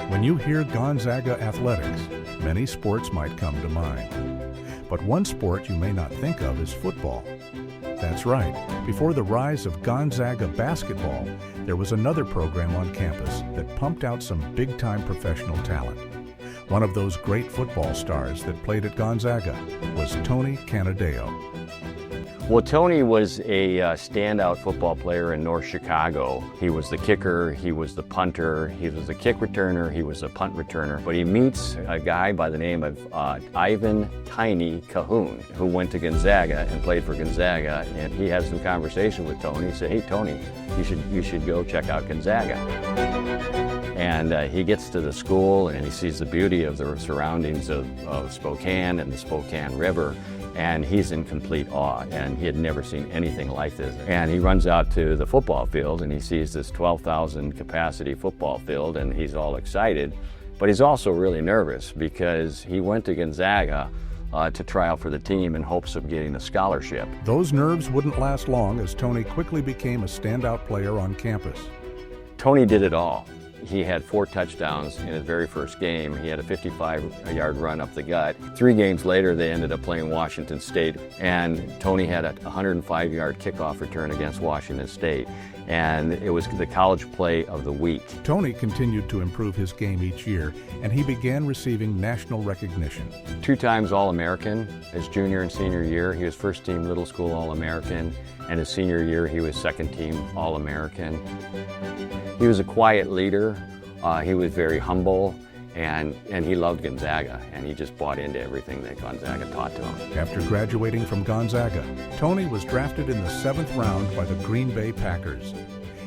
When you hear Gonzaga athletics, many sports might come to mind. But one sport you may not think of is football. That's right. Before the rise of Gonzaga basketball, there was another program on campus that pumped out some big-time professional talent. One of those great football stars that played at Gonzaga was Tony Canadeo. Well, Tony was a standout football player in North Chicago. He was the kicker, he was the punter, he was the kick returner, he was a punt returner. But he meets a guy by the name of Ivan Tiny Cahoon, who went to Gonzaga and played for Gonzaga. And he has some conversation with Tony. He said, "Hey, Tony, you should go check out Gonzaga." And he gets to the school and he sees the beauty of the surroundings of Spokane and the Spokane River. And he's in complete awe, and he had never seen anything like this. And he runs out to the football field and he sees this 12,000 capacity football field, and he's all excited. But he's also really nervous because he went to Gonzaga to try out for the team in hopes of getting a scholarship. Those nerves wouldn't last long as Tony quickly became a standout player on campus. Tony did it all. He had 4 touchdowns in his very first game. He had a 55-yard run up the gut. 3 games later, they ended up playing Washington State, and Tony had a 105-yard kickoff return against Washington State, and it was the college play of the week. Tony continued to improve his game each year, and he began receiving national recognition. 2 times All-American his junior and senior year. He was first-team Little School All-American, and his senior year he was second-team All-American. He was a quiet leader. He was very humble, and he loved Gonzaga, and he just bought into everything that Gonzaga taught to him. After graduating from Gonzaga, Tony was drafted in the 7th round by the Green Bay Packers.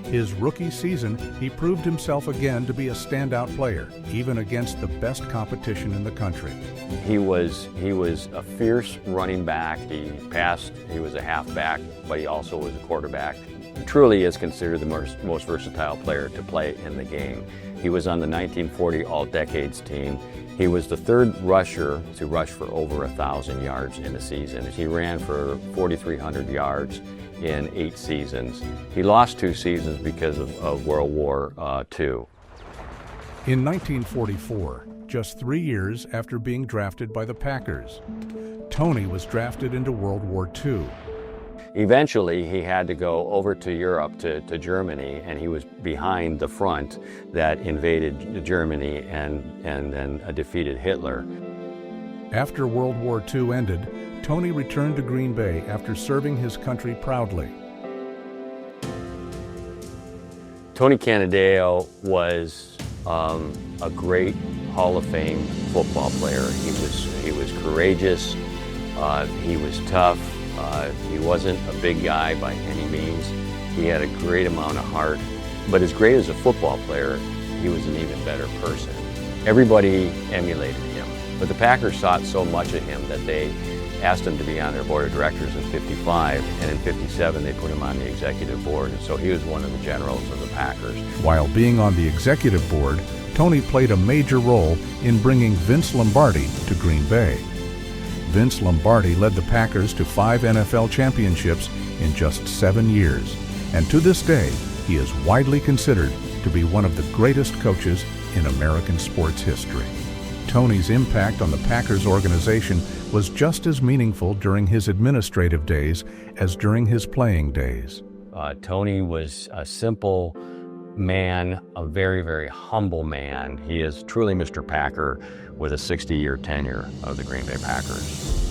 His rookie season, he proved himself again to be a standout player, even against the best competition in the country. He was a fierce running back. He passed, he was a halfback, but he also was a quarterback. He truly is considered the most versatile player to play in the game. He was on the 1940 All-Decades team. He was the 3rd rusher to rush for over 1,000 yards in a season. He ran for 4,300 yards in 8 seasons. He lost 2 seasons because of World War II. In 1944, just 3 years after being drafted by the Packers, Tony was drafted into World War II. Eventually, he had to go over to Europe, to Germany, and he was behind the front that invaded Germany and then defeated Hitler. After World War II ended, Tony returned to Green Bay after serving his country proudly. Tony Canadeo was a great Hall of Fame football player. He was courageous, he was tough. He wasn't a big guy by any means. He had a great amount of heart, but as great as a football player, he was an even better person. Everybody emulated him, but the Packers sought so much of him that they asked him to be on their board of directors in '55, and in '57 they put him on the executive board, and so he was one of the generals of the Packers. While being on the executive board, Tony played a major role in bringing Vince Lombardi to Green Bay. Vince Lombardi led the Packers to 5 NFL championships in just 7 years, and to this day, he is widely considered to be one of the greatest coaches in American sports history. Tony's impact on the Packers organization was just as meaningful during his administrative days as during his playing days. Tony was a simple man, a very, very humble man. He is truly Mr. Packer with a 60-year tenure of the Green Bay Packers.